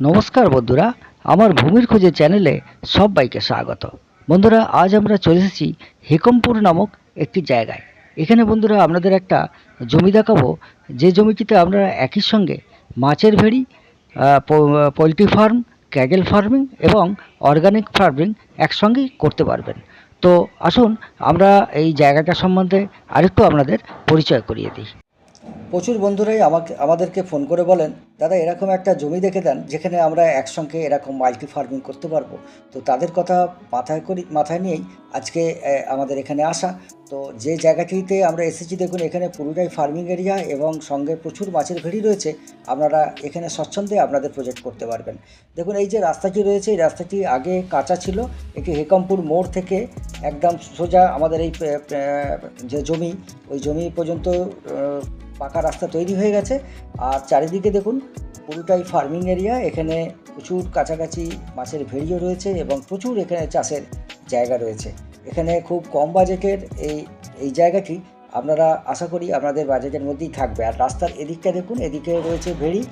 নমস্কার বন্ধুরা, আমার ভূমির খোঁজে চ্যানেলে সবাইকে স্বাগত। বন্ধুরা, আজ আমরা চলে এসেছি হেকমপুর নামক একটি জায়গায়। এখানে বন্ধুরা আপনাদের একটা জমি দেখাবো, যে জমিটিতে আপনারা একই সঙ্গে মাছের ভেড়ি, পোলট্রি ফার্ম, ক্যাটেল ফার্মিং এবং অর্গানিক ফার্মিং একসঙ্গেই করতে পারবেন। তো আসুন আমরা এই জায়গাটা সম্বন্ধে আরেকটু আপনাদের পরিচয় করিয়ে দিই। প্রচুর বন্ধুরাই আমাদেরকে ফোন করে বলেন, দাদা এরকম একটা জমি দেখে দেন যেখানে আমরা একসঙ্গে এরকম মাল্টি ফার্মিং করতে পারবো। তো তাদের কথা মাথায় নিয়েই আজকে আমাদের এখানে আসা। তো যে জায়গাটিতে আমরা এসেছি, দেখুন এখানে পুরোটাই ফার্মিং এরিয়া এবং সঙ্গে প্রচুর মাছের ভেড়ি রয়েছে। আপনারা এখানে স্বচ্ছন্দে আপনাদের প্রজেক্ট করতে পারবেন। দেখুন এই যে রাস্তাটি রয়েছে, এই রাস্তাটি আগে কাঁচা ছিল। এটি হেকমপুর মোড় থেকে একদম সোজা আমাদের এই যে জমি, ওই জমি পর্যন্ত পাকা রাস্তা তৈরি হয়ে গেছে। আর চারিদিকে দেখুন পুরোটাই ফার্মিং এরিয়া। এখানে প্রচুর কাছাকাছি মাছের ভেড়িও রয়েছে এবং প্রচুর এখানে চাষের জায়গা রয়েছে। এখানে খুব কম বাজেটের এই জায়গাটি আপনারা আশা করি আপনাদের বাজেটের মধ্যেই থাকবে। আর রাস্তার এদিকটা দেখুন, এদিকে রয়েছে ভেড়ি,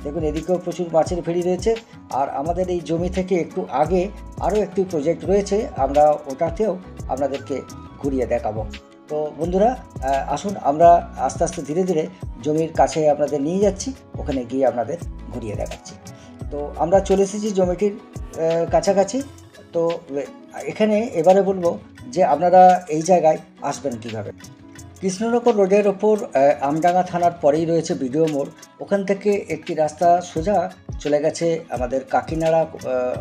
দেখুন এদিকেও প্রচুর মাছের ভেড়ি রয়েছে। আর আমাদের এই জমি থেকে একটু আগে আরও একটি প্রজেক্ট রয়েছে, আমরা ওটাতেও আপনাদেরকে ঘুরিয়ে দেখাবো। তো বন্ধুরা, আসুন আমরা আস্তে আস্তে ধীরে ধীরে জমির কাছে আপনাদের নিয়ে যাচ্ছি, ওখানে গিয়ে আপনাদের ঘুরিয়ে দেখাচ্ছি। তো আমরা চলে এসেছি জমিটির কাছাকাছি। তো এখানে এবারে বলবো যে আপনারা এই জায়গায় আসবেন কীভাবে। কৃষ্ণনগর রোডের ওপর আমডাঙ্গা থানার পরেই রয়েছে বিডিও মোড়। ওখান থেকে একটি রাস্তা সোজা চলে গেছে আমাদের কাকিনাড়া,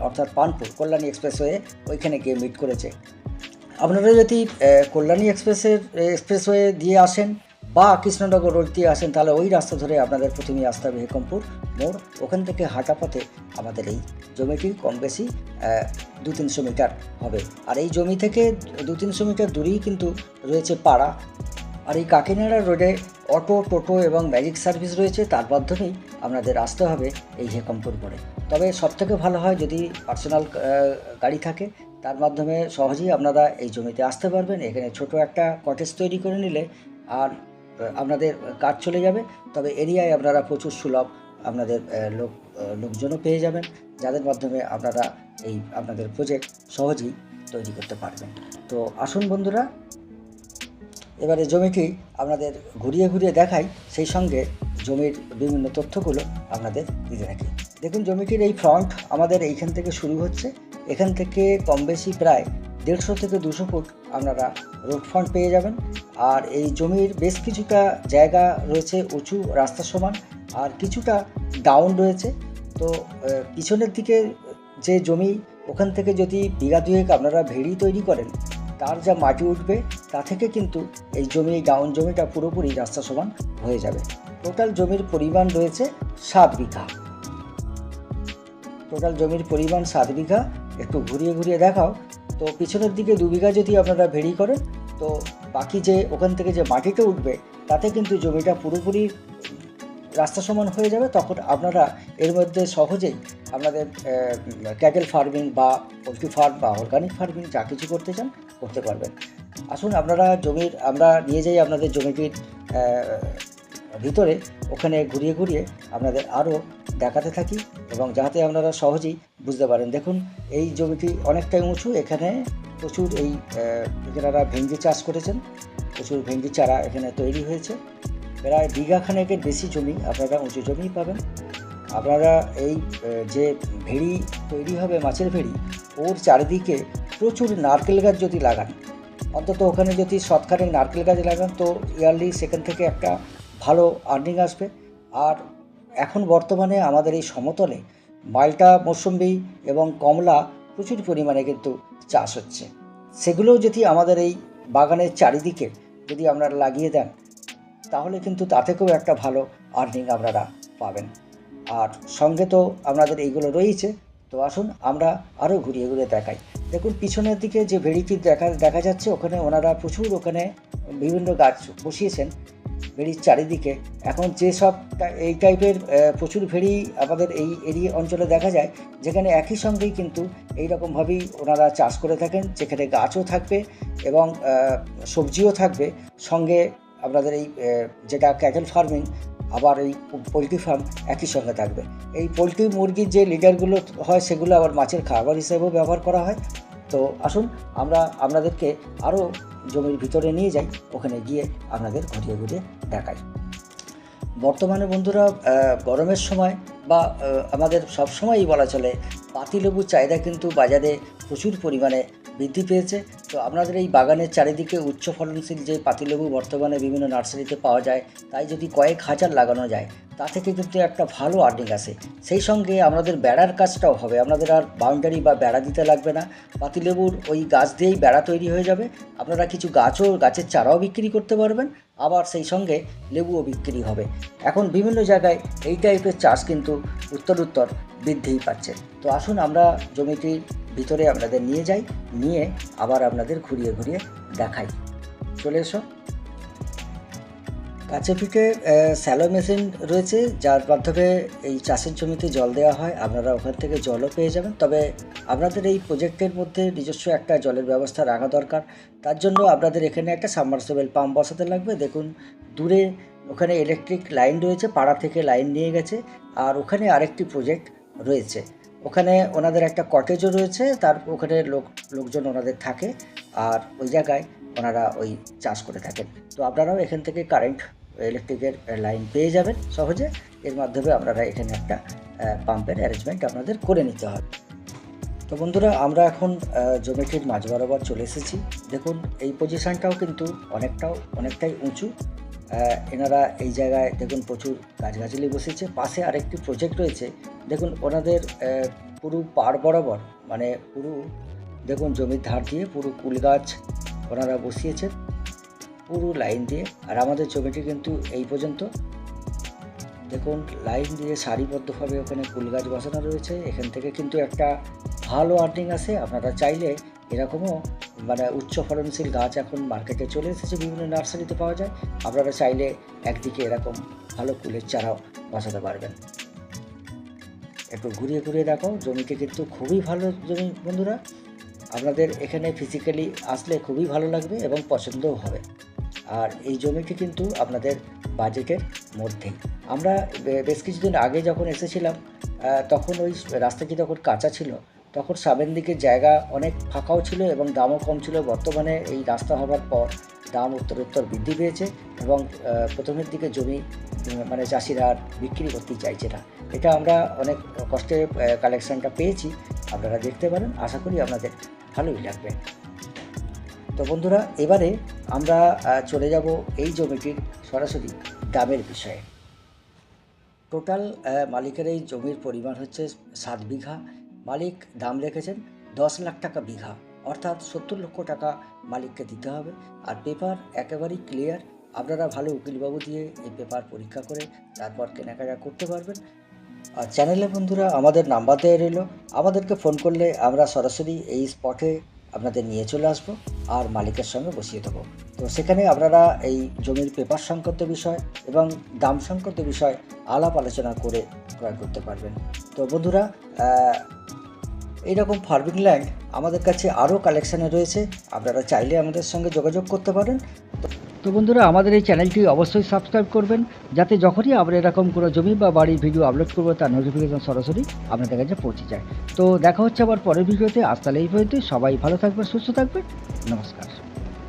অর্থাৎ পানপুর কল্যাণী এক্সপ্রেসওয়ে, ওইখানে গিয়ে মিট করেছে। আপনারা যদি কল্যাণী এক্সপ্রেসওয়ে দিয়ে আসেন বা কৃষ্ণনগর রোড দিয়ে আসেন, তাহলে ওই রাস্তা ধরে আপনাদের প্রথমেই আসতে হবে হেকমপুর মোড়। ওখান থেকে হাঁটা পথে আমাদের এই জমিটি কম বেশি 200-300 মিটার হবে। আর এই জমি থেকে 200-300 মিটার দূরেই কিন্তু রয়েছে পাড়া। আর এই কাকিনাড়া রোডে অটো, টোটো এবং ম্যাজিক সার্ভিস রয়েছে, তার মাধ্যমেই আপনাদের আসতে হবে এই হেকমপুর মোড়ে। তবে সবথেকে ভালো হয় যদি পার্সোনাল গাড়ি থাকে, তার মাধ্যমে সহজেই আপনারা এই জমিতে আসতে পারবেন। এখানে ছোট একটা কটেজ তৈরি করে নিলে আর আপনাদের কাজ চলে যাবে। তবে এরিয়ায় আপনারা প্রচুর সুলভ আপনাদের লোকজনও পেয়ে যাবেন, যাদের মাধ্যমে আপনারা এই আপনাদের প্রজেক্ট সহজেই তৈরি করতে পারবেন। তো আসুন বন্ধুরা, এবারে জমিটি আপনাদের ঘুরিয়ে ঘুরিয়ে দেখাই, সেই সঙ্গে জমির বিভিন্ন তথ্যগুলো আপনাদের দিতে থাকি। দেখুন জমিটির এই ফ্রন্ট আমাদের এইখান থেকে শুরু হচ্ছে। এখান থেকে কম বেশি প্রায় 150 থেকে 200 ফুট আপনারা রোড ফ্রন্ট পেয়ে যাবেন। আর এই জমির বেশ কিছুটা জায়গা রয়েছে উঁচু রাস্তা সমান, আর কিছুটা ডাউন রয়েছে। তো পিছনের দিকে যে জমি, ওখান থেকে যদি বিঘা দুয়েক আপনারা ভেড়ি তৈরি করেন, তার যা মাটি উঠবে তা থেকে কিন্তু এই ডাউন জমিটা পুরোপুরি রাস্তা সমান হয়ে যাবে। টোটাল জমির পরিমাণ রয়েছে 7 বিঘা। টোটাল জমির পরিমাণ 7 বিঘা। একটু ঘুরিয়ে ঘুরিয়ে দেখাও। তো পিছনের দিকে 2 বিঘা যদি আপনারা ভেড়ি করেন, তো বাকি যে ওখান থেকে যে মাটিটা উঠবে তাতে কিন্তু জমিটা পুরোপুরি রাস্তা সমান হয়ে যাবে। তখন আপনারা এর মধ্যে সহজেই আপনাদের ক্যাটেল ফার্মিং বা পোলট্রি ফার্ম বা অর্গানিক ফার্মিং যা কিছু করতে চান করতে পারবেন। আসুন আমরা নিয়ে যাই আপনাদের জমিটির ভিতরে, ওখানে ঘুরিয়ে ঘুরিয়ে আপনাদের আরও দেখাতে থাকি এবং যাতে আপনারা সহজেই বুঝতে পারেন। দেখুন এই জমিটি অনেকটাই উঁচু। এখানে প্রচুর এনারা ভেন্ডি চাষ করেছেন, প্রচুর ভেন্ডি চারা এখানে তৈরি হয়েছে। প্রায় বিঘাখানেকের বেশি জমি আপনারা উঁচু জমিই পাবেন। আপনারা এই যে ভেড়ি তৈরি হবে, মাছের ভেড়ি, ওর চারিদিকে প্রচুর নারকেল গাছ যদি লাগান, অন্তত ওখানে যদি শতখানেক নারকেল গাছ লাগান, তো ইয়ারলি সেখান থেকে একটা ভালো আর্নিং আসবে। আর এখন বর্তমানে আমাদের এই সমতলে মালটা, মৌসুম্বি এবং কমলা প্রচুর পরিমাণে কিন্তু চাষ হচ্ছে। সেগুলোও যদি আমাদের এই বাগানের চারিদিকে যদি আপনারা লাগিয়ে দেন, তাহলে কিন্তু তা থেকেও একটা ভালো আর্নিং আপনারা পাবেন। আর সঙ্গে তো আপনাদের এইগুলো রয়েছে। তো আসুন আমরা আরও ঘুরিয়ে ঘুরিয়ে দেখাই। দেখুন পিছনের দিকে যে ভেড়িটি দেখা যাচ্ছে, ওখানে ওনারা প্রচুর ওখানে বিভিন্ন গাছ বসিয়েছেন ভেড়ির চারিদিকে। এখন যেসব এই টাইপের প্রচুর ভেড়ি আমাদের এই এরিয়া অঞ্চলে দেখা যায়, যেখানে একই সঙ্গেই কিন্তু এইরকমভাবেই ওনারা চাষ করে থাকেন, যেখানে গাছও থাকবে এবং সবজিও থাকবে। সঙ্গে আপনাদের এই যেটা ক্যাটেল ফার্মিং, আবার এই পোলট্রি ফার্ম একই সঙ্গে থাকবে। এই পোলট্রি মুরগির যে লিটারগুলো হয় সেগুলো আবার মাছের খাবার হিসেবেও ব্যবহার করা হয়। তো আসুন আমরা আপনাদেরকে আরও জমির ভিতরে নিয়ে যাই, ওখানে গিয়ে আপনাদের ঘুরিয়ে ঘুরিয়ে দেখাই। বর্তমানে বন্ধুরা গরমের সময় বা আমাদের সবসময়ই বলা চলে পাতিলেবুর চাহিদা কিন্তু বাজারে প্রচুর পরিমাণে বৃদ্ধি পেয়েছে। তো আপনাদের এই বাগানের চারিদিকে উচ্চ ফলনশীল যে পাতিলেবু বর্তমানে বিভিন্ন নার্সারিতে পাওয়া যায়, তাই যদি কয়েক হাজার লাগানো যায় তা থেকে কিন্তু একটা ভালো আর্নিং আসে। সেই সঙ্গে আমাদের বেড়ার কাজটাও হবে, আপনাদের আর বাউন্ডারি বা বেড়া দিতে লাগবে না। পাতিলেবুর ওই গাছ দিয়েই বেড়া তৈরি হয়ে যাবে। আপনারা কিছু গাছের চারাও বিক্রি করতে পারবেন, আবার সেই সঙ্গে লেবুও বিক্রি হবে। এখন বিভিন্ন জায়গায় এই টাইপের চাষ কিন্তু উত্তরোত্তর বৃদ্ধিই পাচ্ছে। তো আসুন আমরা জমিটির ভিতরে আপনাদের নিয়ে যাই, নিয়ে আবার আপনাদের ঘুরিয়ে ঘুরিয়ে দেখাই। চলে এসো। কাছে পিঠে স্যালো মেশিন রয়েছে, যার মাধ্যমে এই চাষের জমিতে জল দেওয়া হয়। আপনারা ওখান থেকে জলও পেয়ে যাবেন। তবে আপনাদের এই প্রজেক্টের মধ্যে নিজস্ব একটা জলের ব্যবস্থা রাখা দরকার। তার জন্য আপনাদের এখানে একটা সাবমার্সিবল পাম্প বসাতে লাগবে। দেখুন দূরে ওখানে ইলেকট্রিক লাইন রয়েছে, পাড়া থেকে লাইন নিয়ে গেছে। আর ওখানে আরেকটি প্রজেক্ট রয়েছে, ওখানে ওনাদের একটা কটেজও রয়েছে, তার ওখানে লোকজন ওনাদের থাকে, আর ওই জায়গায় ওনারা ওই চাষ করে থাকেন। তো আপনারাও এখান থেকে কারেন্ট ইলেকট্রিকের লাইন পেয়ে যাবেন সহজে। এর মাধ্যমে আপনারা এখানে একটা পাম্পের অ্যারেঞ্জমেন্ট আপনাদের করে নিতে হবে। তো বন্ধুরা আমরা এখন জমিটির মাঝ বরাবর চলে এসেছি। দেখুন এই পজিশানটাও কিন্তু অনেকটাই উঁচু। এনারা এই জায়গায় দেখুন প্রচুর গাছগাছালি বসেছে। পাশে আরেকটি প্রজেক্ট রয়েছে, দেখুন ওনাদের পুরো পাড় বরাবর, মানে পুরো দেখুন জমির ধার দিয়ে পুরো কুল গাছ ওনারা বসিয়েছেন পুরো লাইন দিয়ে। আর আমাদের জমিটি কিন্তু এই পর্যন্ত দেখুন লাইন দিয়ে সারিবদ্ধভাবে ওখানে কুল গাছ বসানো রয়েছে। এখান থেকে কিন্তু একটা ভালো আর্নিং আসে। আপনারা চাইলে এরকমও মানে উচ্চ ফলনশীল গাছ এখন মার্কেটে চলে এসেছে, বিভিন্ন নার্সারিতে পাওয়া যায়। আপনারা চাইলে একদিকে এরকম ভালো কুলের চারাও বসাতে পারবেন। একটু ঘুরিয়ে ঘুরিয়ে দেখো, জমিটি কিন্তু খুবই ভালো জমি বন্ধুরা। আপনাদের এখানে ফিজিক্যালি আসলে খুবই ভালো লাগবে এবং পছন্দও হবে। আর এই জমিটি কিন্তু আপনাদের বাজেটের মধ্যেই। আমরা বেশ কিছুদিন আগে যখন এসেছিলাম তখন ওই রাস্তাটি যখন কাঁচা ছিল, তখন সামনের দিকের জায়গা অনেক ফাঁকাও ছিল এবং দামও কম ছিল। বর্তমানে এই রাস্তা হওয়ার পর দাম উত্তরোত্তর বৃদ্ধি পেয়েছে এবং প্রথমের দিকে জমি মানে চাষিরা আর বিক্রি করতেই চাইছে না। এটা আমরা অনেক কষ্টে কালেকশানটা পেয়েছি, আপনারা দেখতে পারেন। আশা করি আপনাদের ভালোই লাগবে। তো বন্ধুরা এবারে আমরা চলে যাব এই জমিটির সরাসরি দামের বিষয়ে। টোটাল মালিকের এই জমির পরিমাণ হচ্ছে 7 বিঘা। মালিক দাম রেখেছেন 10 লাখ টাকা বিঘা, অর্থাৎ 70 লক্ষ টাকা মালিককে দিতে হবে। আর পেপার একেবারেই ক্লিয়ার। আপনারা ভালো উকিলবাবু দিয়ে এই পেপার পরীক্ষা করে তারপর কেনাকাটা করতে পারবেন। আর চ্যানেলে বন্ধুরা আমাদের নাম্বার দেওয়া রইল, আমাদেরকে ফোন করলে আমরা সরাসরি এই স্পটে আপনাদের নিয়ে চলে আসবো আর মালিকের সঙ্গে বসিয়ে দেবো। তো সেখানে আপনারা এই জমির পেপার সংক্রান্ত বিষয় এবং দাম সংক্রান্ত বিষয় আলাপ আলোচনা করে ক্রয় করতে পারবেন। তো বন্ধুরা এইরকম ফার্মিং ল্যান্ড আমাদের কাছে আরও কালেকশানে রয়েছে, আপনারা চাইলে আমাদের সঙ্গে যোগাযোগ করতে পারেন। তো বন্ধুরা আমাদের এই চ্যানেলটি অবশ্যই সাবস্ক্রাইব করবেন, যাতে যখনই আমরা এরকম কোনো জমি বা বাড়ির ভিডিও আপলোড করবো তার নোটিফিকেশন সরাসরি আপনাদের কাছে পৌঁছে যায়। তো দেখা হচ্ছে আবার পরের ভিডিওতে। আজ তাহলে এই পর্যন্ত। সবাই ভালো থাকবেন, সুস্থ থাকবেন। নমস্কার।